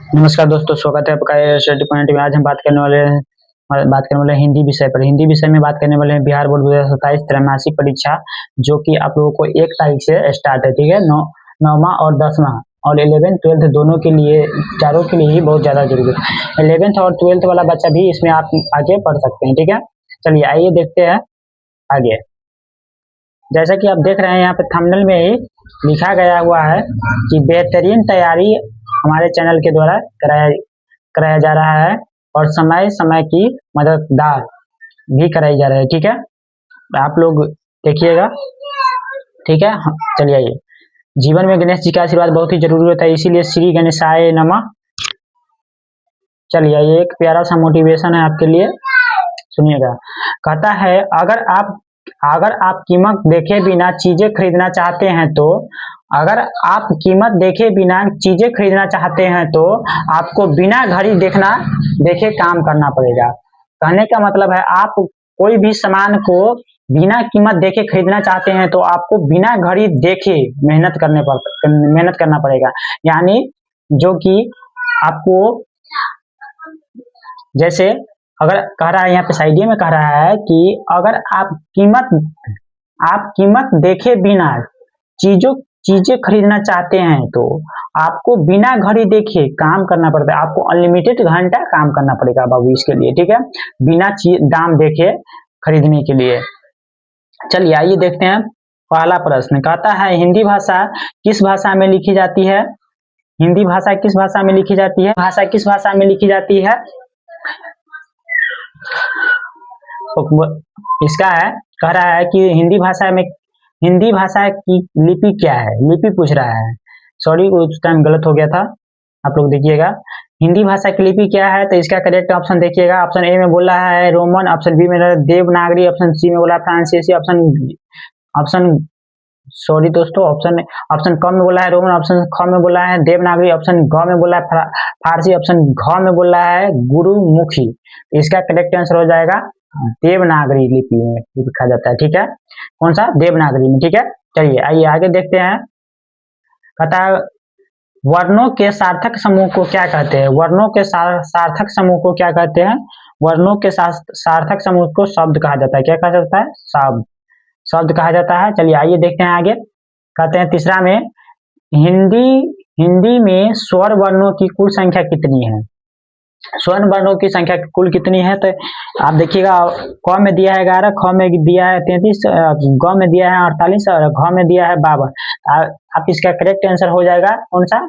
नमस्कार दोस्तों, स्वागत है आपका स्टडी पॉइंट में। आज हम बात करने वाले हैं हिंदी विषय पर। हिंदी विषय में बात करने वाले हैं बिहार बोर्ड 2027 त्रैमासिक परीक्षा, जो कि आप लोगों को 1 तारीख से स्टार्ट है। ठीक है, नौवां और 10वां और 11th 12th दोनों के लिए, चारों के लिए ही बहुत ज्यादा जरूरी है। 11th और 12th वाला बच्चा भी इसमें आप आगे पढ़ सकते हैं। ठीक है, चलिए आइए देखते हैं आगे। जैसा कि आप देख रहे हैं, यहाँ पे थंबनेल में ही लिखा गया हुआ है कि बेहतरीन तैयारी हमारे चैनल के द्वारा कराया जा रहा है और समय समय की मददगार भी कराई जा रही है। ठीक है, आप लोग देखिएगा। ठीक है, चलिए आइए। जीवन में गणेश जी का आशीर्वाद बहुत ही जरूरी होता है, इसीलिए श्री गणेशाय नमः। चलिए आइए, एक प्यारा सा मोटिवेशन है आपके लिए, सुनिएगा। कहता है, अगर आप कीमत देखे बिना चीजें खरीदना चाहते हैं तो अगर आप कीमत देखे बिना चीजें खरीदना चाहते हैं तो आपको बिना घड़ी देखे काम करना पड़ेगा। कहने का मतलब है, आप कोई भी सामान को बिना कीमत देखे खरीदना चाहते हैं तो आपको बिना घड़ी देखे मेहनत करना पड़ेगा। यानी जो कि आपको, जैसे अगर कह रहा है यहाँ पे साइडिया में कह रहा है कि अगर आप कीमत देखे बिना चीजें खरीदना चाहते हैं तो आपको बिना घड़ी देखे काम करना पड़ता है। आपको अनलिमिटेड घंटा काम करना पड़ेगा बाबू इसके लिए। ठीक है, बिना दाम देखे खरीदने के लिए। चलिए आइए देखते हैं। पहला प्रश्न कहता है, हिंदी भाषा किस भाषा में लिखी जाती है? हिंदी भाषा किस भाषा में लिखी जाती है? भाषा किस भाषा में लिखी जाती है? इसका है, कह रहा है कि हिंदी भाषा की लिपि क्या है? लिपि पूछ रहा है। सॉरी, उस टाइम गलत हो गया था, आप लोग देखिएगा। हिंदी भाषा की लिपि क्या है? तो इसका करेक्ट ऑप्शन देखिएगा। ऑप्शन ए में बोला है रोमन, ऑप्शन बी में देवनागरी, ऑप्शन सी में बोला फ्रांसीसी, ऑप्शन सॉरी दोस्तों, ऑप्शन क में बोला है रोमन, ऑप्शन ख में बोला है देवनागरी, ऑप्शन घ में बोला है फारसी, ऑप्शन घ में बोला है गुरुमुखी। इसका करेक्ट आंसर हो जाएगा देवनागरी लिपि में लिखा जाता है। ठीक है, कौन सा? देवनागरी में। ठीक है, चलिए आइए आगे देखते हैं। कहता है, वर्णों के सार्थक समूह को क्या कहते हैं? वर्णों के सार्थक समूह को क्या कहते हैं? वर्णों के सार्थक समूह को शब्द कहा जाता है। क्या कहा जाता है? शब्द कहा जाता है। चलिए आइए देखते हैं आगे। कहते हैं तीसरा में, हिंदी में स्वर वर्णों की कुल संख्या कितनी है? स्वर्ण वर्णों की संख्या कुल कितनी है? तो आप देखिएगा, क में दिया है 11, ख में दिया है 33, ग में दिया है 48 और घ में दिया है 52। आप इसका करेक्ट आंसर हो जाएगा कौन सा?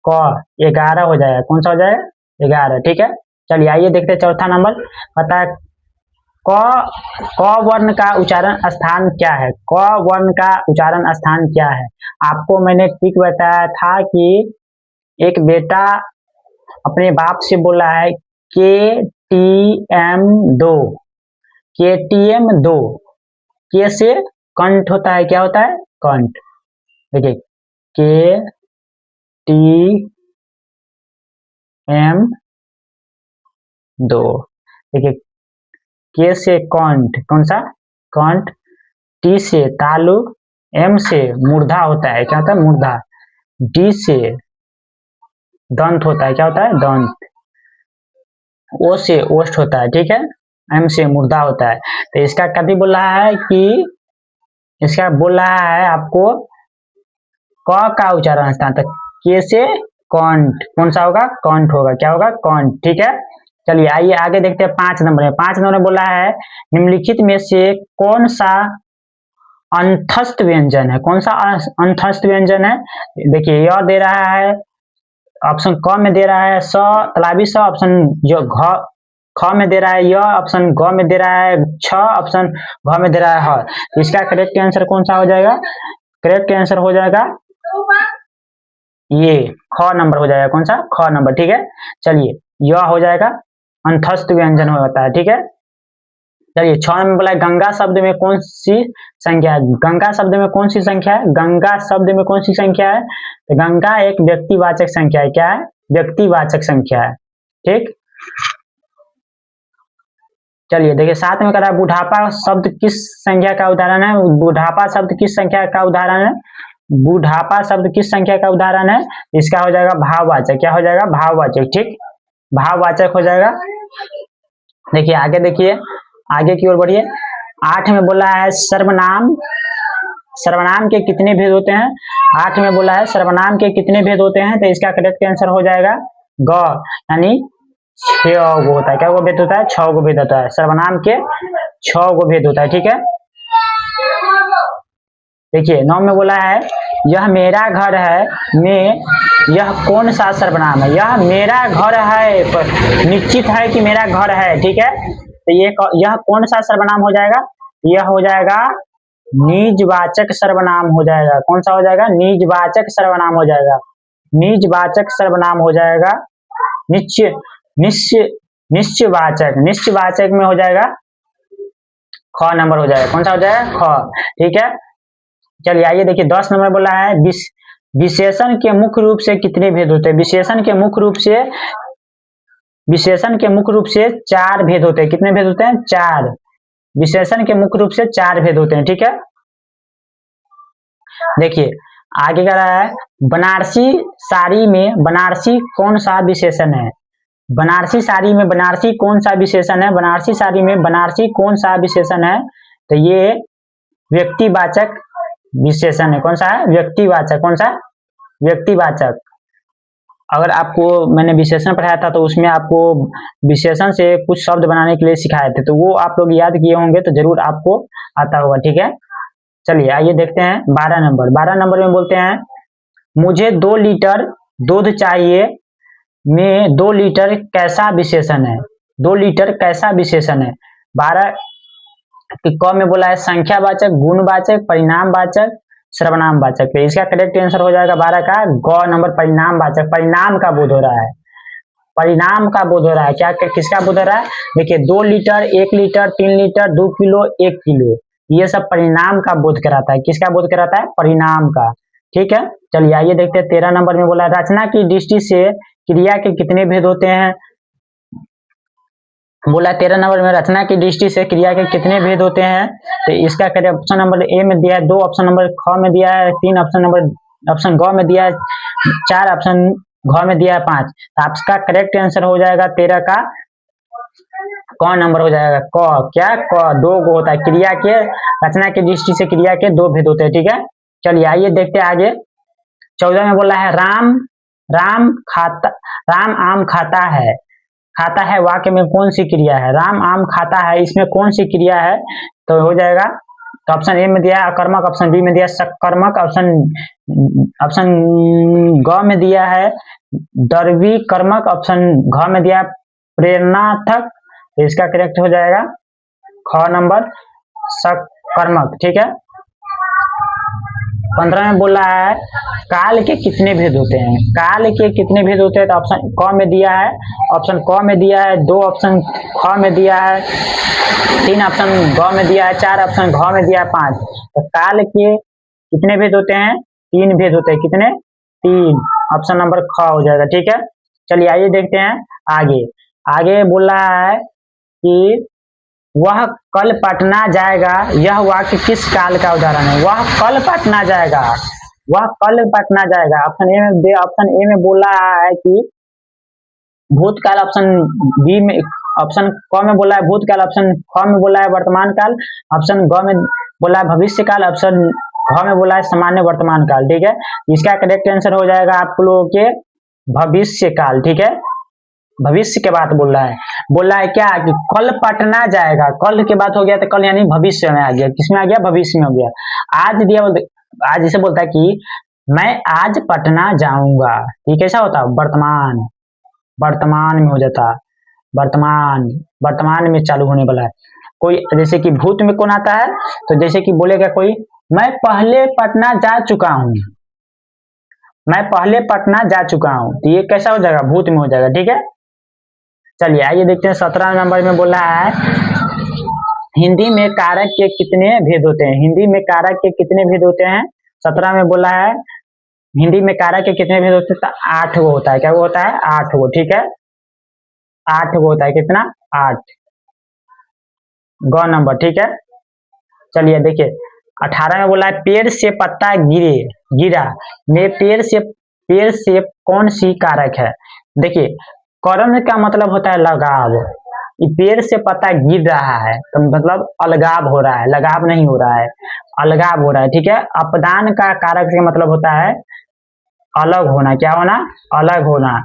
क, 11 हो जाएगा। कौन सा हो जाएगा? 11। ठीक है, चलिए आइए देखते हैं चौथा नंबर। पता है क वर्ण का उच्चारण स्थान क्या है? क वर्ण का उच्चारण स्थान क्या है? आपको मैंने ठीक बताया था कि एक बेटा अपने बाप से बोला है KTM 2, KTM 2, के से कंठ होता है। क्या होता है? कंठ। देखिए, KTM 2। देखिए, के से कंठ, कौन सा? कंठ। टी से तालु, M से मूर्धा होता है। क्या होता है? मूर्धा। डी से दंत होता है। क्या होता है? दंत। ओ से ओष्ठ होता है। ठीक है, M से मूर्धा होता है। तो इसका कभी बोल रहा है कि इसका बोल रहा है आपको क का उच्चारण स्थान, तो के से कंठ, कौन सा होगा? कंठ होगा। क्या होगा? कंठ। ठीक है, चलिए आइए आगे देखते हैं। 5 नंबर में, 5 नंबर में बोला है, निम्नलिखित में से कौन सा अंतस्थ व्यंजन है? कौन सा अंतस्थ व्यंजन है? देखिए, यह दे रहा है, ऑप्शन क में दे रहा है स तलाबी स, ऑप्शन जो ख में दे रहा है य, ऑप्शन ग में दे रहा है छ, ऑप्शन घ में दे रहा है ह। इसका करेक्ट आंसर कौन सा हो जाएगा? करेक्ट आंसर हो जाएगा ये ख नंबर हो जाएगा। कौन सा? ख नंबर। ठीक है, चलिए यह हो जाएगा अंतस्थ व्यंजन होता है। ठीक है, चलिए 6 में बोला है, गंगा शब्द में कौन सी संख्या है? गंगा शब्द में कौन सी संख्या है? गंगा शब्द में कौन सी संख्या है? तो गंगा एक व्यक्तिवाचक संख्या है। क्या है? व्यक्तिवाचक संख्या है। ठीक, चलिए देखिए 7 में कह रहा है, बुढ़ापा शब्द किस संख्या का उदाहरण है? बुढ़ापा शब्द किस संख्या का उदाहरण है? बुढ़ापा शब्द किस संख्या का उदाहरण है? इसका हो जाएगा भाववाचक। क्या हो जाएगा? भाववाचक। ठीक, भाववाचक हो जाएगा। देखिए आगे, देखिए आगे की ओर बढ़िए। 8 में बोला है सर्वनाम। सर्वनाम के कितने भेद होते हैं? 8 में बोला है सर्वनाम के कितने भेद होते हैं, तो इसका करेक्ट आंसर हो जाएगा ग, यानी 6 गो होता है। क्या गो भेद होता है? 6 गो भेद होता है। सर्वनाम के 6 गो भेद होता है। ठीक है, देखिए 9 में बोला है यह मेरा घर है में यह कौन सा सर्वनाम है? यह मेरा घर है, पर निश्चित है कि मेरा घर है। ठीक है, तो यह कौन सा सर्वनाम हो जाएगा? यह हो जाएगा निजवाचक सर्वनाम हो जाएगा। कौन सा हो जाएगा? निजवाचक सर्वनाम हो जाएगा। निजवाचक सर्वनाम हो जाएगा। निश्चयवाचक, निश्चयवाचक में हो जाएगा ख नंबर हो जाएगा। कौन सा हो जाएगा? ख। ठीक है, चलिए आइए देखिए 10 नंबर बोला है विशेषण के मुख्य रूप से कितने भेद होते हैं? विशेषण के मुख्य रूप से 4 भेद होते हैं। कितने भेद होते हैं? 4। विशेषण के मुख्य रूप से 4 भेद होते हैं। ठीक है, देखिए आगे कह रहा है बनारसी साड़ी में बनारसी कौन सा विशेषण है? बनारसी साड़ी में बनारसी कौन सा विशेषण है? बनारसी साड़ी में बनारसी कौन सा विशेषण है? तो ये व्यक्तिवाचक विशेषण है। कौन सा है? व्यक्तिवाचक। कौन सा? व्यक्तिवाचक। अगर आपको मैंने विशेषण पढ़ाया था तो उसमें आपको विशेषण से कुछ शब्द बनाने के लिए सिखाए थे, तो वो आप लोग याद किए होंगे तो जरूर आपको आता होगा। ठीक है, चलिए आइए देखते हैं 12 नंबर। 12 नंबर में बोलते हैं मुझे 2 लीटर दूध चाहिए में 2 लीटर कैसा विशेषण है? 2 लीटर कैसा विशेषण है? 12 क में बोला है संख्यावाचक, गुणवाचक, परिणामवाचक, सर्वनामवाचक। तो इसका करेक्ट आंसर हो जाएगा 12 का ग नंबर, परिणामवाचक। परिणाम का बोध हो रहा है, परिणाम का बोध हो रहा है। क्या किसका बोध हो रहा है? देखिए 2 litre, 1 litre, 3 litre, 2 kilo, 1 kilo, ये सब परिणाम का बोध कराता है। किसका बोध कराता है? परिणाम का। ठीक है, चलिए आइए देखते हैं 13 नंबर में बोला रचना की दृष्टि से क्रिया के कितने भेद होते हैं? बोला 13 नंबर में रचना की दृष्टि से क्रिया के कितने भेद होते हैं? तो इसका करेक्ट ऑप्शन नंबर ए में दिया है 2, ऑप्शन नंबर ख में दिया है 3, ऑप्शन ग में दिया है 4, ऑप्शन घ में दिया है 5। तो आपका करेक्ट आंसर हो जाएगा 13 का क नंबर हो जाएगा। क क्या? क 2 गो होता है। क्रिया के रचना की दृष्टि से क्रिया के 2 भेद होते हैं। ठीक है, चलिए आइए देखते हैं आगे। 14 में बोला है राम आम खाता है। खाता है वाक्य में कौन सी क्रिया है? राम आम खाता है, इसमें कौन सी क्रिया है? तो हो जाएगा, तो ऑप्शन ए में दिया है अकर्मक, ऑप्शन बी में दिया है सकर्मक, ऑप्शन ग में दिया है द्रवी कर्मक, ऑप्शन घ में दिया है प्रेरणार्थक। तो इसका करेक्ट हो जाएगा ख नंबर, सकर्मक। ठीक है, 15 में बोला है काल के कितने भेद होते हैं? काल के कितने भेद होते हैं? तो ऑप्शन क में दिया है, ऑप्शन क में दिया है 2, ऑप्शन ख में दिया है 3, ऑप्शन ग में दिया है 4, ऑप्शन घ में दिया है 5। तो काल के कितने भेद होते हैं? 3 भेद होते हैं। कितने? 3, ऑप्शन नंबर ख हो जाएगा। ठीक है, चलिए आइए देखते हैं आगे। आगे बोल रहा है कि वह कल पटना जाएगा, यह वाक्य किस काल का उदाहरण है? वह कल पटना जाएगा, वह कल पटना जाएगा। ऑप्शन ए में बोला है कि भूतकाल, ऑप्शन बी में, ऑप्शन क में बोला है भूतकाल, ऑप्शन ख में बोला है वर्तमान काल, ऑप्शन ग में बोला है भविष्य काल, ऑप्शन घ में बोला है सामान्य वर्तमान काल। ठीक है, इसका करेक्ट आंसर हो जाएगा आप लोगों के भविष्य काल। ठीक है, भविष्य के बात बोल रहा है क्या कि कल पटना जाएगा। कल के बात हो गया तो कल यानी भविष्य में आ गया। किसमें आ गया? भविष्य में हो गया। आज दिया, आज इसे बोलता है कि मैं आज पटना जाऊंगा। ये कैसा होता? वर्तमान, वर्तमान में हो जाता। वर्तमान में चालू होने वाला है। कोई जैसे कि भूत में कौन आता है? तो जैसे कि बोलेगा कोई मैं पहले पटना जा चुका हूं, मैं पहले पटना जा चुका हूं, तो ये कैसा हो जाएगा? भूत में हो जाएगा। ठीक है, चलिए आइए देखते हैं 17 नंबर में बोला है हिंदी में कारक के कितने भेद होते हैं? हिंदी में कारक के कितने भेद होते हैं? 17 में बोला है हिंदी में कारक के कितने भेद होते हैं? तो 8 गो होता है। क्या वो होता है? 8 गो। ठीक है, 8 गो होता है। कितना? 8, ग नंबर। ठीक है, चलिए देखिए 18 में बोला है पेड़ से पत्ता गिरा में पेड़ से कौन सी कारक है। देखिए कर्म का मतलब होता है लगाव, पेड़ से पत्ता गिर रहा है तो मतलब अलगाव हो रहा है, लगाव नहीं हो रहा है, अलगाव हो रहा है, ठीक है। अपदान का कारक का मतलब होता है अलग होना, क्या होना, अलग होना,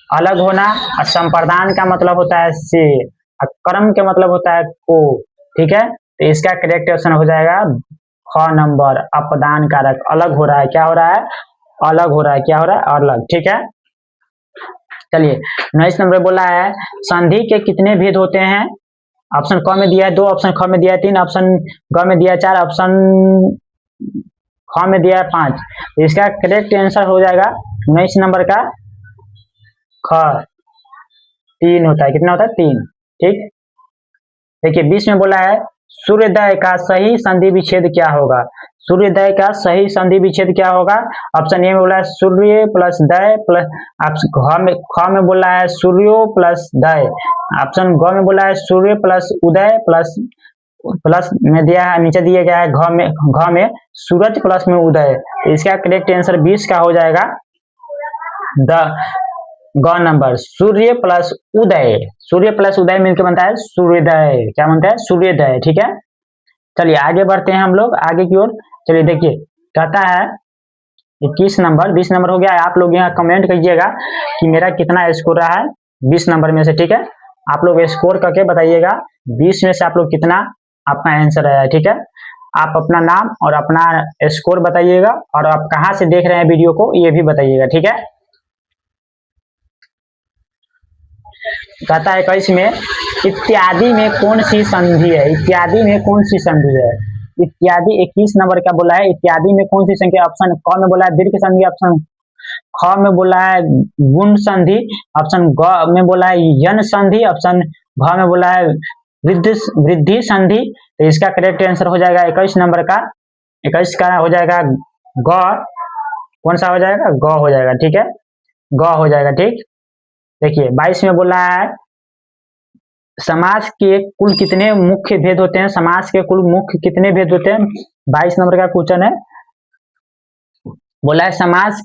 अलग होना। और संप्रदान का मतलब होता है से, और कर्म का मतलब होता है को, ठीक है। तो इसका करेक्ट ऑप्शन हो जाएगा ख नंबर, अपदान कारक, अलग हो रहा है, क्या हो रहा है, अलग हो रहा है, क्या हो रहा है, अलग, ठीक है। चलिए 19 नंबर बोला है संधि के कितने भेद होते हैं। ऑप्शन क में दिया है 2, ऑप्शन ख में दिया है 3, ऑप्शन ग में दिया है 4, ऑप्शन ख में दिया है 5। इसका करेक्ट आंसर हो जाएगा 19 नंबर का ख, 3 होता है, कितना होता है 3, ठीक। देखिए 20 में बोला है सूर्योदय का सही संधि विच्छेद क्या होगा। सूर्योदय का सही संधि विच्छेद क्या होगा। ऑप्शन ए में बोला है सूर्य प्लस दय प्लस, ख में बोला है सूर्यो प्लस दय, ऑप्शन ग में बोला है सूर्य प्लस उदय प्लस में दिया है, नीचे दिया गया है घ में सूरज प्लस में उदय। इसका करेक्ट आंसर 20 का हो जाएगा ग नंबर, सूर्य प्लस उदय, सूर्य प्लस उदय मिलकर बनता है सूर्योदय, क्या बनता है, सूर्योदय, ठीक है। चलिए आगे बढ़ते हैं हम लोग आगे की ओर। चलिए देखिए कहता है 21 नंबर, 20 नंबर हो गया। आप लोग यहाँ कमेंट कीजिएगा कि मेरा कितना स्कोर रहा है 20 नंबर में से, ठीक है। आप लोग स्कोर करके बताइएगा 20 में से आप लोग कितना आपका आंसर आया है, ठीक है। आप अपना नाम और अपना स्कोर बताइएगा और आप कहाँ से देख रहे हैं वीडियो को ये भी बताइएगा, ठीक है। कहता है 21 में इत्यादि में कौन सी संधि है, इत्यादि में कौन सी संधि है। इत्यादि 21 नंबर का बोला है इत्यादि में कौन सी संधि। ऑप्शन क में बोला है दीर्घ संधि, ऑप्शन ख में बोला है गुण संधि, ऑप्शन ग में बोला है यन संधि, ऑप्शन घ में बोला है वृद्धि संधि। तो इसका करेक्ट आंसर हो जाएगा 21 नंबर का, 21 का हो जाएगा ग, कौन सा हो जाएगा, ग हो जाएगा, ठीक है, ग हो जाएगा, ठीक। देखिए 22 में बोला है समास के कुल कितने मुख्य भेद होते हैं, समास के कुल मुख्य कितने भेद होते हैं। 22 नंबर का क्वेश्चन है, बोला है समास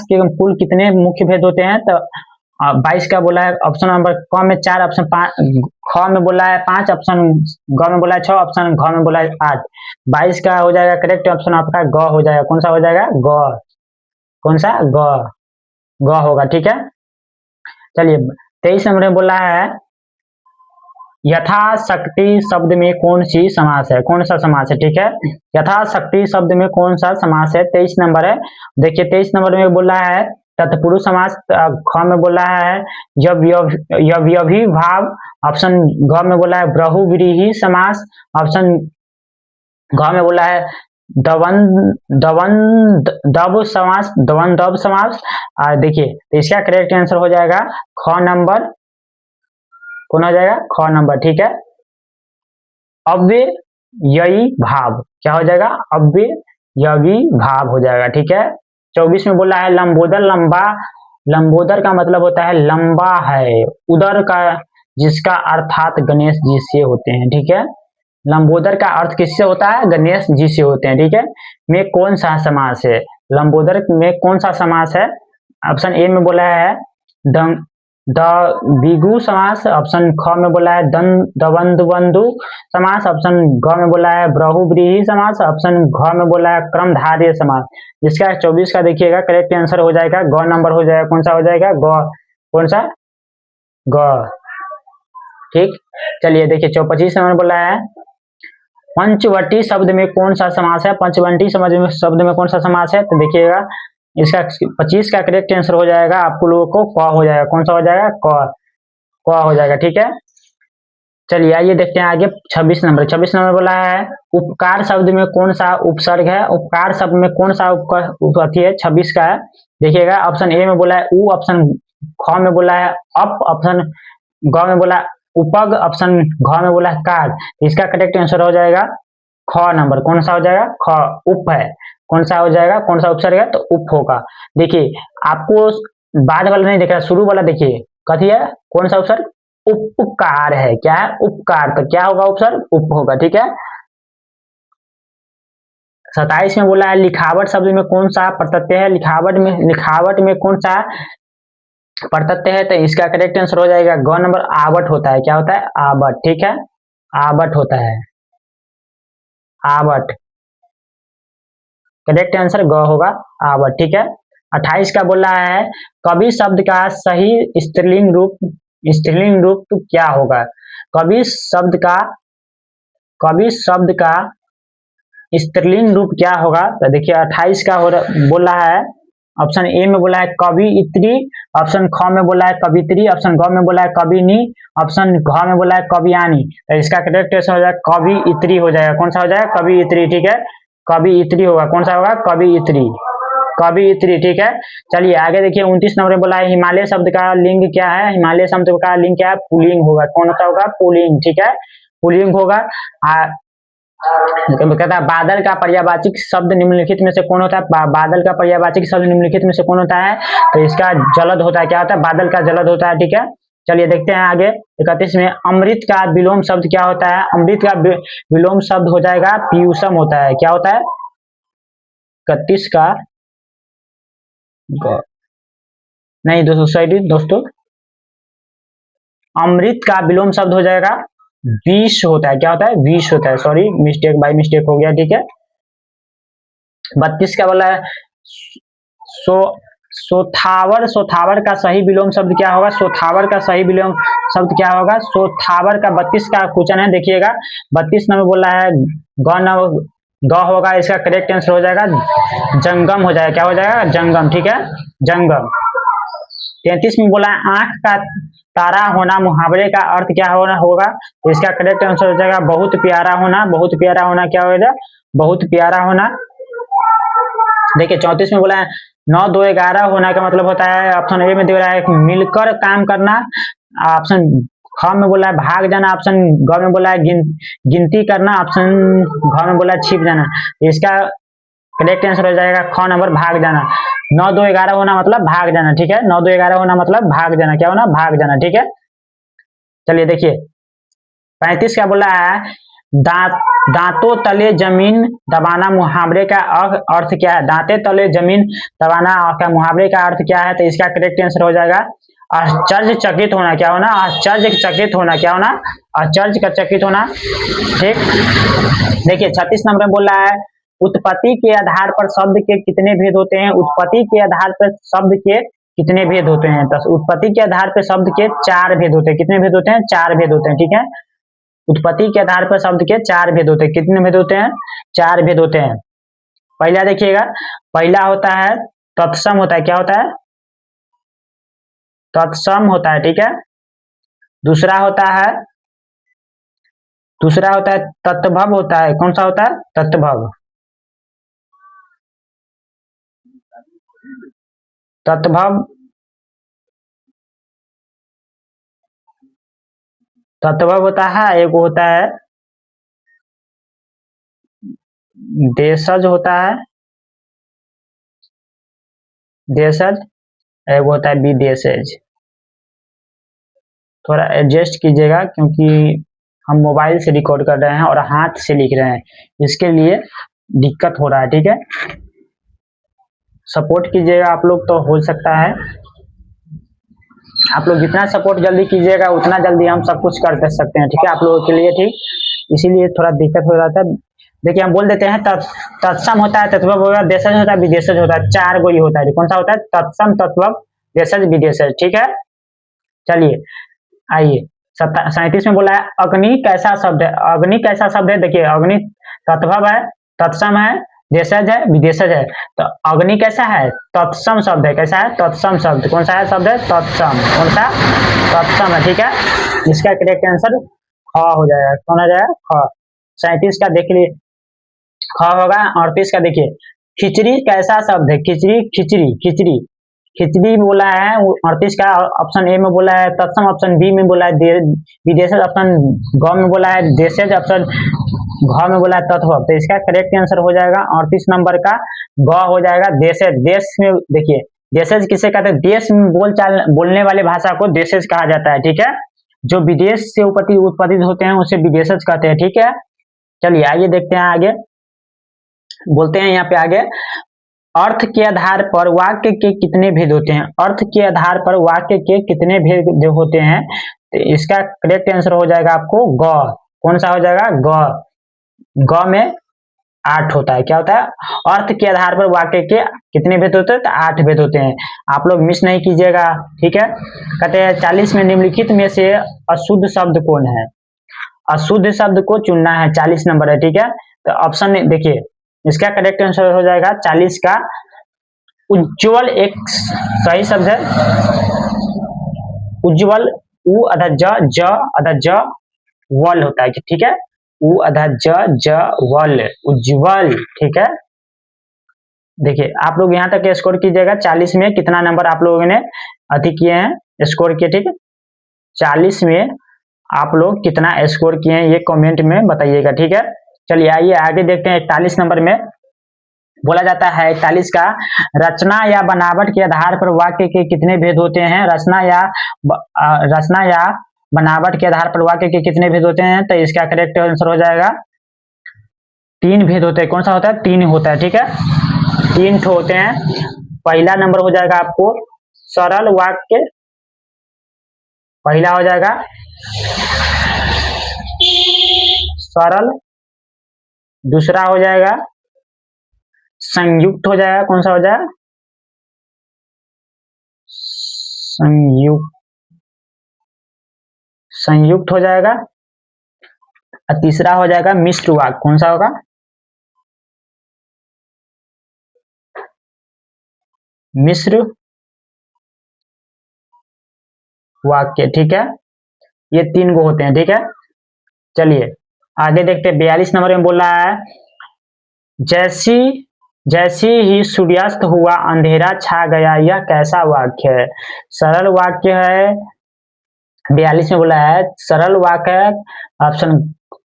के कुल कितने मुख्य भेद होते हैं। तो 22 का बोला है ऑप्शन नंबर क में 4, ऑप्शन ख में बोला है 5, ऑप्शन ग में बोला है 6, ऑप्शन घ में बोला है 8। 22 का हो जाएगा करेक्ट ऑप्शन आपका ग हो जाएगा, कौन सा हो जाएगा, ग, कौन सा, ग होगा, ठीक है। चलिए 23 नंबर में बोला है यथाशक्ति शब्द में कौन सी समास है, कौन सा समास है, ठीक है। यथाशक्ति शब्द में कौन सा समास है, 23 नंबर है। देखिए 23 नंबर में बोला है तत्पुरुष समास, ख में बोला है यव्यभी भाव, ऑप्शन घ में बोला है बहुव्रीहि समास, ऑप्शन घ में बोला है दवंदव समास। देखिए तो इसका करेक्ट आंसर हो जाएगा ख नंबर, कौन हो जाएगा, ख नंबर, ठीक है। अव्ययी भाव क्या हो जाएगा, अव्ययी भाव हो जाएगा, ठीक है। 24 में बोला है लंबोदर, लंबोदर का मतलब होता है लंबा है, उदर का जिसका अर्थात गणेश जी से होते हैं, ठीक है। लंबोदर का अर्थ किससे होता है, गणेश जी से होते हैं, ठीक है। में कौन सा समास है, लंबोदर में कौन सा समास है। ऑप्शन ए में बोला है द्विगु समास, ऑप्शन ख में बोला है दवंदबंधु समास, ऑप्शन घ में बोला है बहुव्रीहि समास, ऑप्शन घ में बोला है क्रमधारय समास। जिसका 24 का देखिएगा करेक्ट आंसर हो जाएगा ग नंबर हो जाएगा, कौन सा हो जाएगा, ग, कौन सा, ग, ठीक। चलिए देखिए 25 नंबर बोला है पंचवटी शब्द में कौन सा समास है, पंचवटी शब्द में कौन सा समास है। तो देखिएगा इसका 25 का करेक्ट आंसर हो जाएगा आपको लोगों को क हो जाएगा, कौन सा हो जाएगा, क हो जाएगा, ठीक है। चलिए आइए देखते हैं आगे 26 नंबर बोला है उपकार शब्द में कौन सा उपसर्ग है, उपकार शब्द में कौन सा उपअर्थी है, 26 का है। देखिएगा ऑप्शन ए में बोला है उ, ऑप्शन ख में बोला है अप, ऑप्शन ग में बोला उपग, ऑप्शन घ में बोला है कार। इसका करेक्ट आंसर हो जाएगा ख नंबर, कौन सा हो जाएगा, ख, उप है, कौन सा हो जाएगा, कौन सा उपसर्ग है, तो उप होगा। देखिए आपको बाद वाला नहीं देख रहा, शुरू वाला देखिए कथी है, कौन सा उपसर्ग, उपकार है, क्या है, उपकार, तो क्या होगा उपसर्ग, उप होगा, ठीक है। 27 में बोला है लिखावट शब्द में कौन सा प्रत्यय है, लिखावट में कौन सा प्रत्यय है, तो इसका करेक्ट आंसर हो जाएगा ग नंबर, आवट होता है। क्या होता है? आवट। ठीक है, आवट होता है, आवट। करेक्ट आंसर ग होगा, आवट। ठीक है, 28 का बोल रहा है कवि शब्द का सही स्त्रीलिंग रूप क्या होगा? कवि शब्द का स्त्रीलिंग रूप क्या होगा? तो देखिए 28 का बोल रहा है, ऑप्शन ए में बोला है कवियत्री, ऑप्शन ख में बोला है कवित्री, ऑप्शन ग में बोला है कविनी, ऑप्शन घ में बोला है कवियानी। तो इसका करेक्ट आंसर हो जाएगा कवियत्री हो जाएगा। कौन सा हो जाएगा? कवियत्री। ठीक है, कवियत्री होगा। कौन सा होगा? कवियत्री, कवियत्री। ठीक है, चलिए आगे देखिए 29 नंबर में बोला है हिमालय शब्द का लिंग क्या है? हिमालय शब्द का लिंग क्या है? पुल्लिंग होगा। कौन सा होगा? पुल्लिंग। ठीक है, पुल्लिंग होगा। कहता है बादल का पर्यायवाची शब्द निम्नलिखित में से कौन होता है? बादल का पर्यायवाची शब्द निम्नलिखित में से कौन होता है? तो इसका जलद होता है। क्या होता है? बादल का जलद होता है। ठीक है, चलिए देखते हैं आगे 31 में अमृत का विलोम शब्द क्या होता है? अमृत का विलोम शब्द हो जाएगा पीयूषम होता है। क्या होता है? 31 का नहीं दोस्तों, अमृत का विलोम शब्द हो जाएगा विष होता है। क्या होता है? विष होता है। सॉरी, बाय मिस्टेक हो गया। ठीक है, 32 का बोला है सोथावर का सही विलोम शब्द क्या होगा? सोथावर का सही विलोम शब्द क्या होगा? सोथावर का 32 का क्वेश्चन है, देखिएगा 32 नंबर बोला है ग होगा। इसका करेक्ट आंसर हो जाएगा जंगम हो जाएगा। क्या हो जाएगा? जंगम। ठीक है, जंगम। 33 में बोला है आंख का तारा होना मुहावरे का अर्थ क्या होगा? तो इसका करेक्ट आंसर हो जाएगा बहुत प्यारा होना। बहुत प्यारा होना क्या होगा? बहुत प्यारा होना। देखिए 34 में बोला है 9 2 11 होना का मतलब होता है, ऑप्शन ए में दे रहा है मिलकर काम करना, ऑप्शन ख में बोला है भाग जाना, ऑप्शन ग में बोला है गिनती करना, ऑप्शन घ में बोला है छिप जाना। इसका करेक्ट आंसर हो जाएगा ख नंबर, भाग जाना। 9 2 11 होना मतलब भाग जाना। ठीक है, 9 2 11 होना मतलब भाग जाना। क्या होना? भाग जाना। ठीक है, चलिए देखिए 35 का बोला है दांतों तले जमीन दबाना मुहावरे का अर्थ क्या है? दांते तले जमीन दबाना का मुहावरे का अर्थ क्या है? तो इसका करेक्ट आंसर हो जाएगा आश्चर्यचकित होना। क्या होना? आश्चर्यचकित होना। क्या होना? आश्चर्यचकित होना। ठीक, देखिए 36 नंबर में बोल रहा है उत्पत्ति के आधार पर शब्द के कितने भेद होते हैं? उत्पत्ति के आधार पर शब्द के कितने भेद होते हैं? तो उत्पत्ति के आधार पर शब्द के 4 भेद होते हैं। कितने भेद होते हैं? 4 भेद होते हैं। ठीक है, उत्पत्ति के आधार पर शब्द के 4 भेद होते हैं। कितने भेद होते हैं? 4 भेद होते हैं। पहला देखिएगा, पहला होता है तत्सम होता है। क्या होता है? तत्सम होता है। ठीक है, दूसरा होता है तत्भव होता है। कौन सा होता है? तत्भव। तत्भव होता है। एक होता है देशज होता है, देशज। एक होता है विदेशज। थोड़ा एडजस्ट कीजिएगा क्योंकि हम मोबाइल से रिकॉर्ड कर रहे हैं और हाथ से लिख रहे हैं, इसके लिए दिक्कत हो रहा है। ठीक है, सपोर्ट कीजिएगा आप लोग तो हो सकता है। आप लोग जितना सपोर्ट जल्दी कीजिएगा उतना जल्दी हम सब कुछ कर सकते हैं। ठीक है, आप लोगों के लिए। ठीक, इसीलिए थोड़ा दिक्कत हो रहा था। देखिए हम बोल देते हैं तत्सम होता है, तत्वव होगा, देशज होता है, विदेशज होता है। 4 गो ही होता है। कौन सा होता है? तत्सम, तत्वव, देशज, विदेशज। ठीक है, चलिए आइए 37 में बोला है अग्नि कैसा शब्द है? अग्नि कैसा शब्द है? देखिए अग्नि तत्वव है, तत्सम है, देशज है, विदेशज है। तो अग्नि कैसा है? तत्सम शब्द है। कैसा है? तत्सम शब्द। कौन सा है शब्द है? तत्सम। कौन सा? तत्सम है। ठीक है, इसका करेक्ट आंसर ख हो जाएगा। कौन हो जाएगा? ख। 37 का देख लीजिए ख होगा। 38 का देखिए खिचड़ी कैसा शब्द है? खिचड़ी खिचड़ी बोला है 38 का, ऑप्शन ए में बोला है तत्सम, ऑप्शन बी में बोला है विदेशज, ऑप्शन ग में बोला है देशज, ऑप्शन घ में बोला है तत्व। तो इसका करेक्ट आंसर हो जाएगा 38 नंबर का ग हो जाएगा देशज। देश में देखिए देशज किसे कहते हैं? देश में बोलने वाले भाषा को देशज कहा जाता है। ठीक है, जो विदेश से उत्पादित होते हैं उसे विदेशज कहते हैं। ठीक है, चलिए आइए देखते हैं आगे बोलते हैं यहाँ पे आगे, अर्थ के आधार पर वाक्य के कितने भेद होते हैं। अर्थ के आधार पर वाक्य के कितने भेद होते हैं, तो इसका करेक्ट आंसर हो जाएगा आपको ग। कौन सा हो जाएगा, ग। ग में 8 होता है। क्या होता है, अर्थ के आधार पर वाक्य के कितने भेद होते हैं, तो 8 भेद होते हैं। आप लोग मिस नहीं कीजिएगा, ठीक है। कहते हैं 40 में निम्नलिखित में से अशुद्ध शब्द कौन है। अशुद्ध शब्द को चुनना है, 40 नंबर है, ठीक है। तो ऑप्शन देखिए, इसका करेक्ट आंसर हो जाएगा 40 का उज्ज्वल एक सही शब्द है। उज्ज्वल, उ अधा ज अधा ज वल होता है, ठीक है। उ अधा ज वल, उज्ज्वल, ठीक है। देखिए आप लोग यहाँ तक स्कोर कीजिएगा, 40 में कितना नंबर आप लोगों ने अधिक किए हैं, स्कोर किए, ठीक है। 40 में आप लोग कितना स्कोर किए हैं ये कमेंट में बताइएगा, ठीक है। चलिए आइए आगे देखते हैं। 41 नंबर में बोला जाता है, 41 का, रचना या बनावट के आधार पर वाक्य के कितने भेद होते हैं। रचना या बनावट के आधार पर वाक्य के कितने भेद होते हैं, तो इसका करेक्ट आंसर हो जाएगा 3 भेद होते हैं। कौन सा होता है, 3 होता है, ठीक है। 3 ठो होते हैं। पहला नंबर हो जाएगा आपको सरल वाक्य, पहला हो जाएगा सरल, दूसरा हो जाएगा संयुक्त, हो जाएगा, कौन सा हो जाएगा, संयुक्त हो जाएगा। और तीसरा हो जाएगा मिश्र वाक्य, कौन सा होगा, मिश्र वाक्य, ठीक है। ये 3 को होते हैं, ठीक है। चलिए आगे देखते हैं। 42 नंबर में बोल रहा है, जैसी जैसी ही सूर्यास्त हुआ अंधेरा छा गया, यह कैसा वाक्य है। सरल वाक्य है, 42 में बोला है सरल वाक्य है। ऑप्शन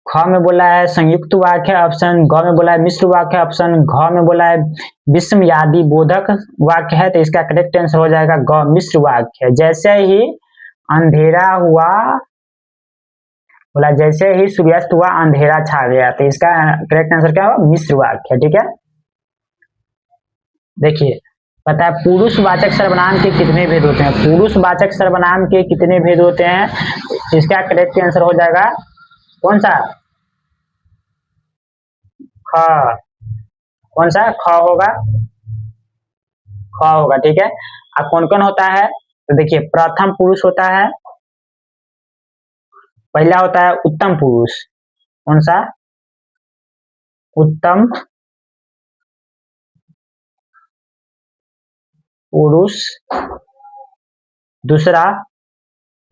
ख में बोला है संयुक्त वाक्य, ऑप्शन ग में बोला है मिश्र वाक्य, ऑप्शन घ में बोला है विस्मयादि बोधक वाक्य है। तो इसका करेक्ट आंसर हो जाएगा ग, मिश्र वाक्य। जैसे ही अंधेरा हुआ, बोला जैसे ही सूर्यास्त हुआ अंधेरा छा गया, तो इसका करेक्ट आंसर क्या होगा, मिश्र वाक्य, ठीक है। देखिए पता है पुरुषवाचक सर्वनाम के कितने भेद होते हैं। पुरुषवाचक सर्वनाम के कितने भेद होते हैं, इसका करेक्ट आंसर हो जाएगा कौन सा, ख। कौन सा, ख होगा, ख होगा, ठीक है। अब कौन कौन होता है, तो देखिए प्रथम पुरुष होता है, पहला होता है उत्तम पुरुष, कौन सा, उत्तम पुरुष। दूसरा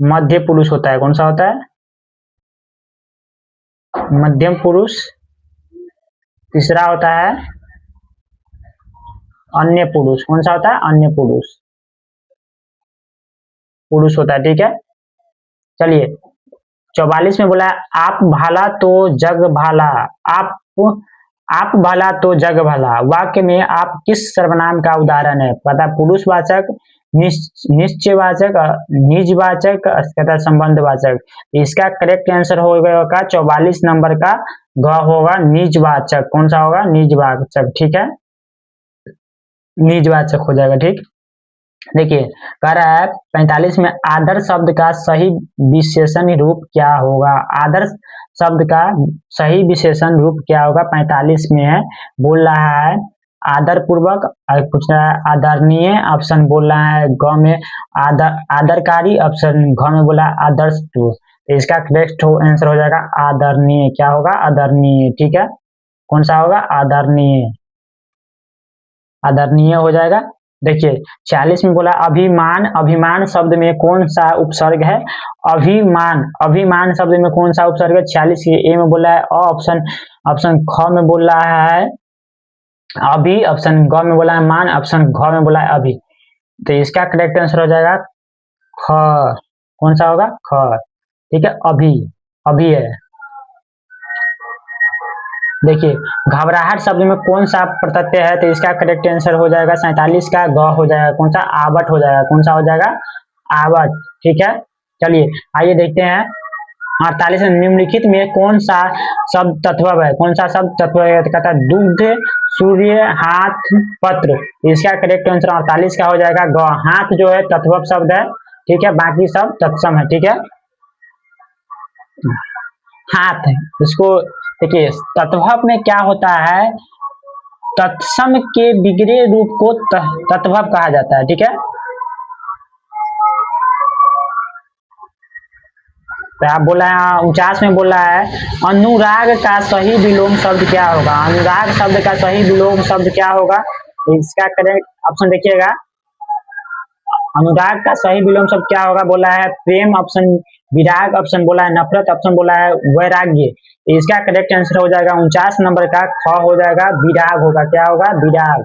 मध्य पुरुष होता है, कौन सा होता है, मध्यम पुरुष। तीसरा होता है अन्य पुरुष, कौन सा होता है, अन्य पुरुष, पुरुष होता है, ठीक है। चलिए 44 में बोला है, आप भला तो जग भला, आप भला तो जग भला वाक्य में आप किस सर्वनाम का उदाहरण है। पता पुरुषवाचक, निश्चयवाचक, निजवाचक, संबंधवाचक। इसका करेक्ट आंसर होगा 44 नंबर का ग होगा, निजवाचक। कौन सा होगा, निजवाचक, ठीक है, निजवाचक हो जाएगा, ठीक। देखिए कह रहा है 45 में आदर्श शब्द का सही विशेषण रूप क्या होगा। आदर्श शब्द का सही विशेषण रूप क्या होगा, 45 में है, बोल रहा है आदर पूर्वक, पूछ रहा है आदरणीय, ऑप्शन बोल रहा है ग में आदरकारी, ऑप्शन घ में बोला आदर्श। तो इसका करेक्ट आंसर हो जाएगा आदरणीय। क्या होगा, आदरणीय, ठीक है। कौन सा होगा, आदरणीय, आदरणीय हो जाएगा। देखिए 46 में बोला अभिमान, अभिमान शब्द में कौन सा उपसर्ग है। अभिमान, अभिमान शब्द में कौन सा उपसर्ग है। 46 के ए में बोला है ऑप्शन, ऑप्शन ख में बोल रहा है अभी, ऑप्शन ग में बोला है मान, ऑप्शन घ में बोला है अभी। तो इसका करेक्ट आंसर हो जाएगा ख। कौन सा होगा, ख, ठीक है। अभी, अभी है। देखिए घबराहट शब्द में कौन सा प्रत्यय है, तो इसका करेक्ट आंसर हो जाएगा 47 का ग हो जाएगा। कौन सा, आवट हो जाएगा। कौन सा हो जाएगा, आवट, ठीक है। चलिए आइए देखते हैं 48 निम्नलिखित में कौन सा शब्द तत्व है। कौन सा शब्द तत्व है, कहता है दुग्ध, सूर्य, हाथ, पत्र। इसका करेक्ट आंसर 48 का हो जाएगा ग। हाथ जो है तत्वप शब्द है, ठीक है, बाकी सब तत्सम है, ठीक है। हाथ, इसको देखिए तत्वप में क्या होता है, तत्सम के बिगड़े रूप को तत्वप कहा जाता है, ठीक है। तो आप बोला है 49 में बोला है अनुराग का सही विलोम शब्द क्या होगा। अनुराग शब्द का सही विलोम शब्द क्या होगा, इसका करेक्ट ऑप्शन देखिएगा। अनुराग का सही विलोम शब्द क्या होगा, बोला है प्रेम, ऑप्शन विराग, ऑप्शन बोला है नफरत, ऑप्शन बोला है वैराग्य। इसका करेक्ट आंसर हो जाएगा 49 नंबर का ख हो जाएगा विराग होगा। क्या होगा, विराग,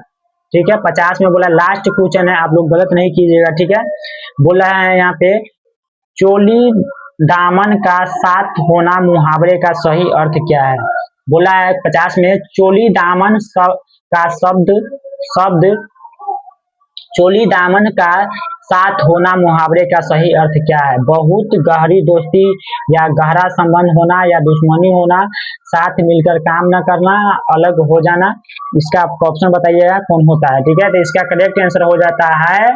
ठीक है। 50 में बोला लास्ट क्वेश्चन है, आप लोग गलत नहीं कीजिएगा, ठीक है। बोला है यहाँ पे चोली दामन का साथ होना मुहावरे का सही अर्थ क्या है। बोला है 50 में चोली दामन का शब्द चोली दामन का साथ होना मुहावरे का सही अर्थ क्या है। बहुत गहरी दोस्ती या गहरा संबंध होना या दुश्मनी होना, साथ मिलकर काम न करना, अलग हो जाना। इसका ऑप्शन बताइएगा कौन होता है, ठीक है। तो इसका करेक्ट आंसर हो जाता है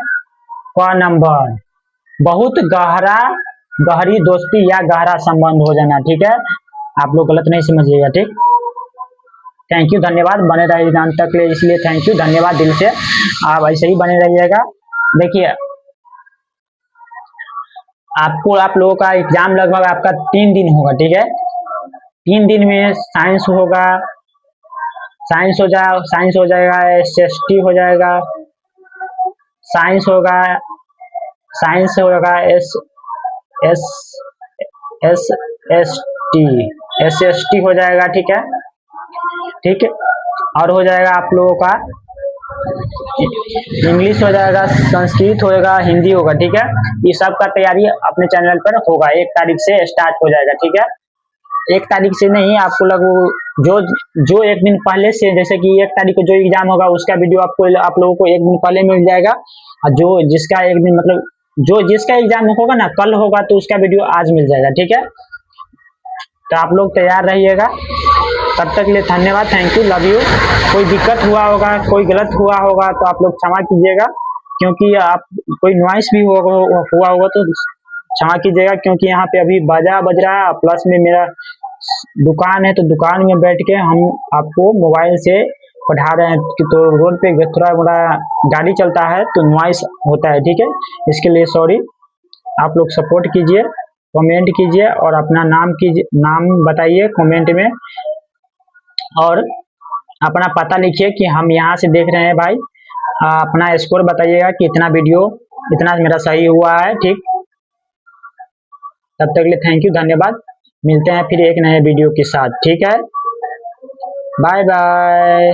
क नंबर, बहुत गहरी दोस्ती या गहरा संबंध हो जाना, ठीक है। आप लोग गलत नहीं समझिएगा, ठीक। थैंक यू, धन्यवाद, बने रहिएगा अंत तक के लिए, इसलिए थैंक यू, धन्यवाद दिल से। आप ऐसे ही बने रहिएगा। देखिए आप लोगों का एग्जाम लगभग आपका 3 दिन होगा, ठीक है। 3 दिन में साइंस होगा, साइंस हो जाएगा, एसएसटी हो जाएगा, साइंस होगा, S S S S S T हो जाएगा, ठीक है, ठीक है। और हो जाएगा आप लोगों का इंग्लिश हो जाएगा, संस्कृत होगा, हिंदी होगा, ठीक है। ये सब का तैयारी अपने चैनल पर होगा, 1 तारीख से स्टार्ट हो जाएगा, ठीक है। 1 तारीख से नहीं, आपको जो 1 दिन पहले से, जैसे कि 1 तारीख को जो एग्जाम होगा उसका वीडियो आप लोगों को 1 दिन पहले मिल जाएगा। और जो जिसका 1 दिन मतलब जिसका एग्जाम होगा ना कल होगा, तो उसका वीडियो आज मिल जाएगा, ठीक है। तो आप लोग तैयार रहिएगा। तब तक के लिए धन्यवाद, थैंक यू, लव यू। कोई दिक्कत हुआ होगा, कोई गलत हुआ होगा तो आप लोग क्षमा कीजिएगा, क्योंकि आप कोई नॉइस भी हुआ होगा तो क्षमा कीजिएगा, क्योंकि यहाँ पे अभी बाजा बज रहा है, प्लस में मेरा दुकान है, तो दुकान में बैठ के हम आपको मोबाइल से पढ़ा रहे हैं, तो रोड पे थोड़ा बड़ा गाड़ी चलता है तो नॉइस होता है, ठीक है। इसके लिए सॉरी। आप लोग सपोर्ट कीजिए, कमेंट कीजिए और अपना नाम बताइए कमेंट में, और अपना पता लिखिए कि हम यहाँ से देख रहे हैं भाई। अपना स्कोर बताइएगा कि इतना मेरा सही हुआ है, ठीक। तब तक के लिए थैंक यू, धन्यवाद। मिलते हैं फिर एक नए वीडियो के साथ, ठीक है। Bye bye.